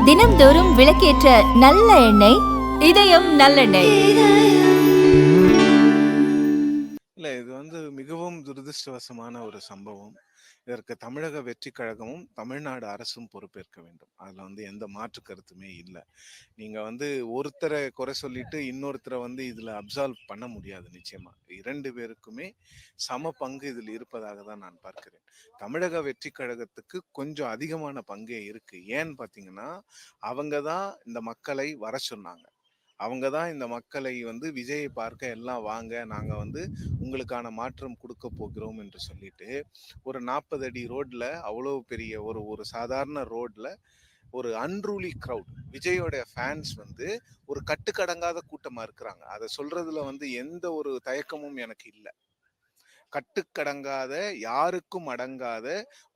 தினம்தோறும் விளக்கேற்ற நல்ல எண்ணெய் இதயம் நல்லெண்ணெய். இல்ல இது மிகவும் துரதிர்ஷ்டவசமான ஒரு சம்பவம். இதற்கு தமிழக வெற்றி கழகமும் தமிழ்நாடு அரசும் பொறுப்பேற்க வேண்டும். அதுல எந்த மாற்று கருத்துமே இல்ல. நீங்க ஒருத்தரை குறை சொல்லிட்டு இன்னொருத்தரை இதுல அப்சால்வ் பண்ண முடியாது. நிச்சயமா 2 பேருக்குமே சம பங்கு இதில் இருப்பதாக தான் நான் பார்க்கிறேன். தமிழக வெற்றி கழகத்துக்கு கொஞ்சம் அதிகமான பங்கே இருக்கு. ஏன்னு பாத்தீங்கன்னா, அவங்க தான் இந்த மக்களை வர சொன்னாங்க. அவங்க தான் இந்த மக்களை விஜயை பார்க்க எல்லாம் வாங்க, நாங்க உங்களுக்கான மாற்றம் கொடுக்க போகிறோம் என்று சொல்லிட்டு ஒரு 40 அடி ரோட்ல, அவ்வளவு பெரிய ஒரு ஒரு சாதாரண ரோட்ல ஒரு அன்ரூலி கிரவுட், விஜயோட ஃபேன்ஸ் ஒரு கட்டுக்கடங்காத கூட்டமா இருக்கிறாங்க. அதை சொல்றதுல எந்த ஒரு தயக்கமும் எனக்கு இல்லை. கட்டுக்கடங்காத, யாருக்கும் அடங்காத,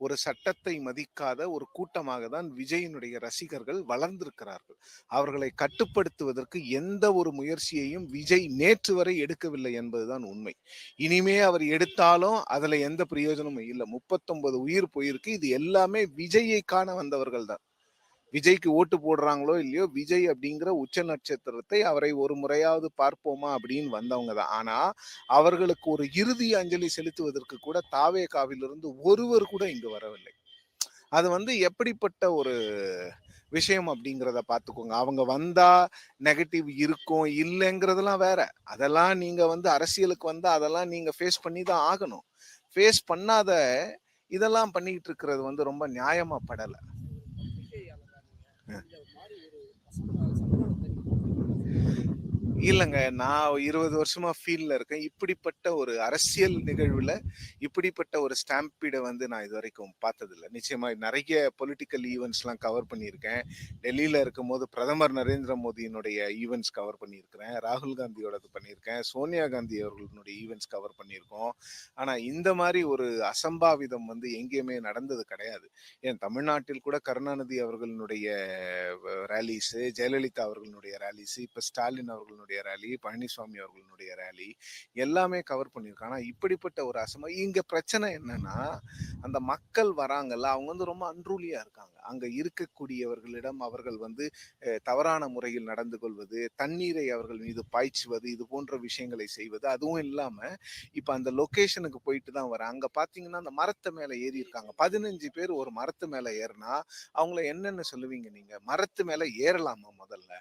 ஒரு சட்டத்தை மதிக்காத ஒரு கூட்டமாக தான் விஜயினுடைய ரசிகர்கள் வளர்ந்திருக்கிறார்கள். அவர்களை கட்டுப்படுத்துவதற்கு எந்த ஒரு முயற்சியையும் விஜய் நேற்று வரை எடுக்கவில்லை என்பதுதான் உண்மை. இனிமே அவர் எடுத்தாலும் அதுல எந்த பிரயோஜனமும் இல்லை. 39 உயிர் போயிருக்கு. இது எல்லாமே விஜயை காண வந்தவர்கள் தான். விஜய்க்கு ஓட்டு போடுறாங்களோ இல்லையோ, விஜய் அப்படிங்கிற உச்ச நட்சத்திரத்தை, அவரை ஒரு முறையாவது பார்ப்போமா அப்படின்னு வந்தவங்க தான். ஆனா அவர்களுக்கு ஒரு இறுதி அஞ்சலி செலுத்துவதற்கு கூட தாவேகாவிலிருந்து ஒருவர் கூட இங்கு வரவில்லை. அது எப்படிப்பட்ட ஒரு விஷயம் அப்படிங்கிறத பார்த்துக்கோங்க. அவங்க வந்தா நெகட்டிவ் இருக்கும் இல்லைங்கிறதெல்லாம் வேற. அதெல்லாம் நீங்க அரசியலுக்கு அதெல்லாம் நீங்க ஃபேஸ் பண்ணி தான் ஆகணும். ஃபேஸ் பண்ணாத இதெல்லாம் பண்ணிட்டு இருக்கிறது ரொம்ப நியாயமா படல. இல்லைங்க, நான் 20 வருஷமா ஃபீல்ட்ல இருக்கேன். இப்படிப்பட்ட ஒரு அரசியல் நிகழ்வுல இப்படிப்பட்ட ஒரு ஸ்டாம்பீடை நான் இது வரைக்கும் பார்த்ததில்லை. நிச்சயமா நிறைய பொலிட்டிக்கல் ஈவெண்ட்ஸ்லாம் கவர் பண்ணியிருக்கேன். டெல்லியில இருக்கும்போது பிரதமர் நரேந்திர மோடியினுடைய ஈவெண்ட்ஸ் கவர் பண்ணியிருக்கிறேன். ராகுல் காந்தியோடது பண்ணியிருக்கேன். சோனியா காந்தி அவர்களுடைய ஈவெண்ட்ஸ் கவர் பண்ணியிருக்கோம். ஆனா இந்த மாதிரி ஒரு அசம்பாவிதம் எங்கேயுமே நடந்தது கிடையாது. ஏன் தமிழ்நாட்டில் கூட கருணாநிதி அவர்களுடைய ரேலிஸ், ஜெயலலிதா அவர்களுடைய ரேலிஸ், இப்ப ஸ்டாலின் அவர்களுடைய ரேலி, பழனிசாமி அவர்களுடைய ரேலி எல்லாமே கவர் பண்ணியிருக்காங்க. ஆனா இப்படிப்பட்ட ஒரு இங்க பிரச்சனை என்னன்னா, அந்த மக்கள் வராங்கல்ல, அவங்க ரொம்ப அன்ரூலியா இருக்காங்க. அங்க இருக்கக்கூடியவர்களிடம் அவர்கள் தவறான முறையில் நடந்து கொள்வது, தண்ணீரை அவர்கள் மீது பாய்ச்சுவது, இது போன்ற விஷயங்களை செய்வது. அதுவும் இல்லாம இப்ப அந்த லொகேஷனுக்கு போயிட்டு தான் வரேன். அங்க பாத்தீங்கன்னா அந்த மரத்து மேல ஏறி இருக்காங்க. 15 பேர் ஒரு மரத்து மேல ஏறினா அவங்கள என்னன்னு சொல்லுவீங்க நீங்க? மரத்து மேல ஏறலாமா முதல்ல?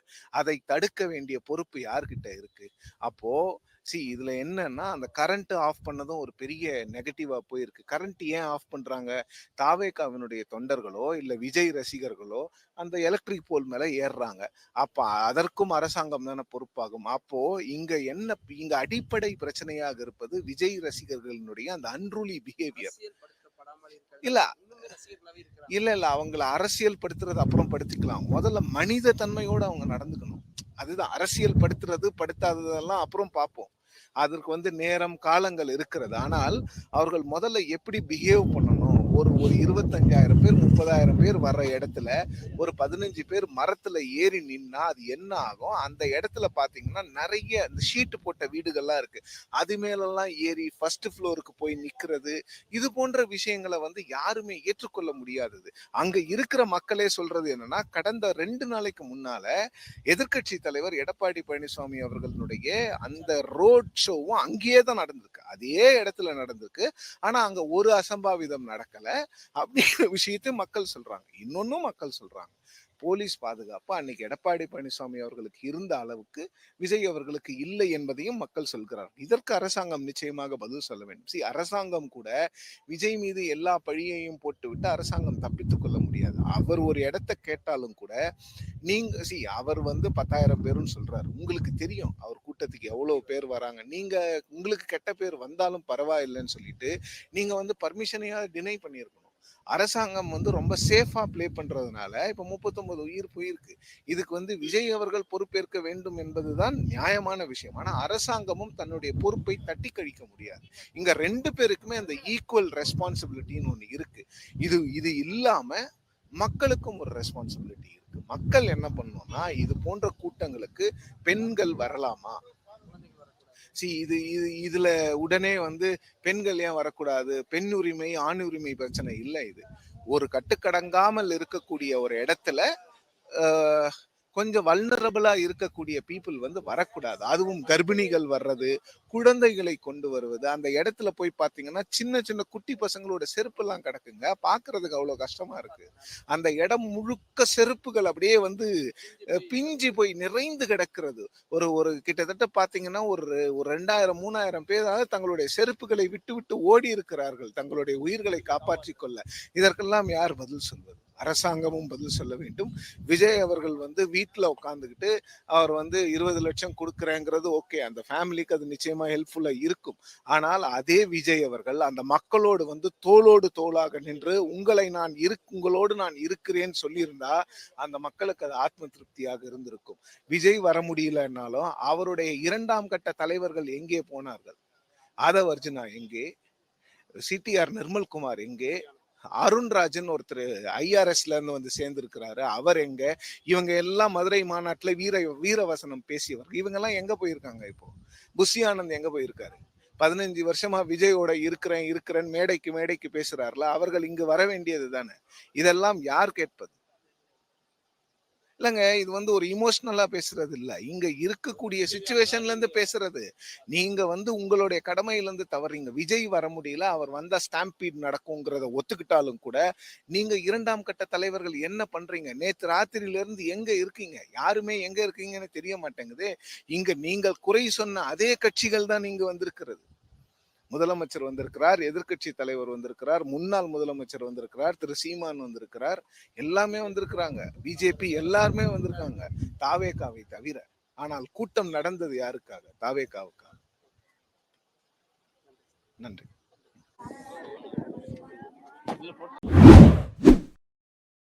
அதை தடுக்க வேண்டிய பொறுப்பு யார்கிட்ட இருக்கு? அப்போ இதுல என்னன்னா, அந்த கரண்ட் ஆஃப் பண்ணதும் ஒரு பெரிய நெகட்டிவா போயிருக்கு. கரண்ட் ஏன் ஆஃப் பண்றாங்க? தாவேகாவினுடைய தொண்டர்களோ இல்ல விஜய் ரசிகர்களோ அந்த எலக்ட்ரிக் போல் மேல ஏறுறாங்க. அப்ப அதற்கும் அரசாங்கம் தானே பொறுப்பாகும். அப்போ இங்க அடிப்படை பிரச்சனையாக இருப்பது விஜய் ரசிகர்களினுடைய அந்த அன்ரூலி பிஹேவியர். இல்ல இல்ல இல்ல அவங்கள அரசியல் படுத்துறது அப்புறம் படுத்திக்கலாம். முதல்ல மனித தன்மையோட அவங்க நடந்துக்கணும். அதுதான் அரசியல் படுத்தாததெல்லாம் அப்புறம் பார்ப்போம். அதற்கு நேரம் காலங்கள் இருக்கிறது. ஆனால் அவர்கள் முதல்ல எப்படி பிஹேவ் பண்ணணும்? ஒரு 25,000 பேர் 30,000 பேர் வர்ற இடத்துல ஒரு 15 பேர் மரத்துல ஏறி நின்னா அது என்ன ஆகும்? அந்த இடத்துல பாத்தீங்கன்னா நிறைய இந்த ஷீட்டு போட்ட வீடுகள்லாம் இருக்கு. அது மேலெல்லாம் ஏறி ஃபர்ஸ்ட் ஃப்ளோருக்கு போய் நிக்கிறது, இது போன்ற விஷயங்களை யாருமே ஏற்றுக்கொள்ள முடியாதது. அங்க இருக்கிற மக்களே சொல்றது என்னன்னா, கடந்த 2 நாளைக்கு முன்னால எதிர்கட்சி தலைவர் எடப்பாடி பழனிசாமி அவர்களுடைய அந்த ரோட் ஷோவும் அங்கேயே தான் நடந்திருக்கு. அதே இடத்துல நடந்திருக்கு. ஆனா அங்க ஒரு அசம்பாவிதம் நடக்கல அப்படிங்கிற விஷயத்தை மக்கள் சொல்றாங்க. இன்னொன்னும் மக்கள் சொல்றாங்க, போலீஸ் பாதுகாப்பு அன்னைக்கு எடப்பாடி பழனிசாமி அவர்களுக்கு இருந்த அளவுக்கு விஜய் அவர்களுக்கு இல்லை என்பதையும் மக்கள் சொல்கிறார்கள். இதற்கு அரசாங்கம் நிச்சயமாக பதில் சொல்ல வேண்டும். அரசாங்கம் கூட விஜய் மீது எல்லா பழியையும் போட்டுவிட்டு அரசாங்கம் தப்பித்துக் கொள்ள முடியாது. அவர் ஒரு இடத்தை கேட்டாலும் கூட நீங்க அவர் 10,000 பேருன்னு சொல்றாரு. உங்களுக்கு தெரியும் அவர் கூட்டத்துக்கு எவ்வளவு பேர் வராங்க. நீங்க உங்களுக்கு கெட்ட பேர் வந்தாலும் பரவாயில்லைன்னு சொல்லிட்டு நீங்க பர்மிஷனையா டினை பண்ணியிருக்கணும். அரசாங்கம் ரொம்ப சேஃபா பிளே பண்றதுனால இப்ப 39 உயிர் போயிருக்கு. இதுக்கு விஜய் அவர்கள் பொறுப்பேற்க வேண்டும் என்பதுதான் நியாயமான விஷயம். ஆனா அரசாங்கமும் தன்னுடைய பொறுப்பை தட்டி கழிக்க முடியாது. இங்க 2 பேருக்குமே அந்த ஈக்குவல் ரெஸ்பான்சிபிலிட்டின்னு ஒண்ணு இருக்கு. இது இல்லாம மக்களுக்கும் ஒரு ரெஸ்பான்சிபிலிட்டி இருக்கு. மக்கள் என்ன பண்ணணும்னா, இது போன்ற கூட்டங்களுக்கு பெண்கள் வரலாமா? இதுல உடனே பெண்கள் ஏன் வரக்கூடாது, பெண் உரிமை ஆண் உரிமை பிரச்சனை இல்லை. இது ஒரு கட்டுக்கடங்காமல் இருக்கக்கூடிய ஒரு இடத்துல கொஞ்சம் வல்னரபிளா இருக்கக்கூடிய பீப்புள் வந்து வரக்கூடாது. அதுவும் கர்ப்பிணிகள் வர்றது, குழந்தைகளை கொண்டு வருவது, அந்த இடத்துல போய் பார்த்தீங்கன்னா சின்ன சின்ன குட்டி பசங்களோட செருப்பெல்லாம் கிடக்குங்க. பார்க்கறதுக்கு அவ்வளோ கஷ்டமா இருக்கு. அந்த இடம் முழுக்க செருப்புகள் அப்படியே வந்து பிஞ்சு போய் நிறைந்து கிடக்கிறது. ஒரு ஒரு கிட்டத்தட்ட பார்த்தீங்கன்னா ஒரு ஒரு 2000 3000 பேராவது தங்களுடைய செருப்புகளை விட்டு விட்டு ஓடி இருக்கிறார்கள் தங்களுடைய உயிர்களை காப்பாற்றிக் கொள்ள. இதற்கெல்லாம் யார் பதில் சொல்வது? அரசாங்கமும் பதில் சொல்ல வேண்டும். விஜய் அவர்கள் வந்து வீட்டில் உட்காந்துக்கிட்டு அவர் வந்து 20 லட்சம் கொடுக்குறேங்கிறது ஓகே, அந்த ஃபேமிலிக்கு அது நிச்சயமா ஹெல்ப்ஃபுல்லா இருக்கும். ஆனால் அதே விஜய் அவர்கள் அந்த மக்களோடு வந்து தோளோடு தோளாக நின்று உங்களோடு நான் இருக்கிறேன்னு சொல்லியிருந்தா அந்த மக்களுக்கு அது ஆத்ம திருப்தியாக இருந்திருக்கும். விஜய் வர முடியலன்னாலும் அவருடைய 2ஆம் கட்ட தலைவர்கள் எங்கே போனார்கள்? ஆதவ் அர்ஜுனா எங்கே? சிடிஆர் நிர்மல்குமார் எங்கே? அருண்ராஜன் ஒருத்தர் ஐஆர்எஸ்ல இருந்து வந்து சேர்ந்திருக்கிறாரு, அவர் எங்க? இவங்க எல்லாம் மதுரை மாநாட்டுல வீரவசனம் பேசியவர். இவங்க எல்லாம் எங்க போயிருக்காங்க? இப்போ புஷி ஆனந்த் எங்க போயிருக்காரு? 15 வருஷமா விஜயோட இருக்கிறேன் மேடைக்கு மேடைக்கு பேசுறாருல, அவர்கள் இங்கு வர வேண்டியது தானே. இதெல்லாம் யார் கேட்பது? இல்லங்க, இது வந்து ஒரு இமோஷனலா பேசுறது இல்ல. இங்க இருக்கக்கூடிய சிச்சுவேஷன்ல இருந்து பேசுறது. நீங்க வந்து உங்களுடைய கடமையில இருந்து தவறீங்க. விஜய் வர முடியல, அவர் வந்தா ஸ்டாம்பீட் நடக்கும்ங்கிறத ஒத்துக்கிட்டாலும் கூட, நீங்க 2ஆம் கட்ட தலைவர்கள் என்ன பண்றீங்க? நேத்து ராத்திரியில இருந்து எங்க இருக்கீங்க? யாருமே எங்க இருக்கீங்கன்னு தெரிய மாட்டேங்குது. இங்க நீங்கள் குறை சொன்ன அதே கட்சிகள் தான் இங்க வந்திருக்கிறது. முதலமைச்சர் வந்திருக்கிறார், எதிர்க்கட்சி தலைவர் வந்திருக்கிறார், முன்னாள் முதலமைச்சர் வந்திருக்கிறார், திரு சீமான் வந்திருக்கிறார், எல்லாமே வந்திருக்கிறாங்க. பிஜேபி எல்லாருமே வந்திருக்காங்க, தாவேகாவை தவிர. ஆனால் கூட்டம் நடந்தது யாருக்காக? தாவேகாவுக்காக. நன்றி.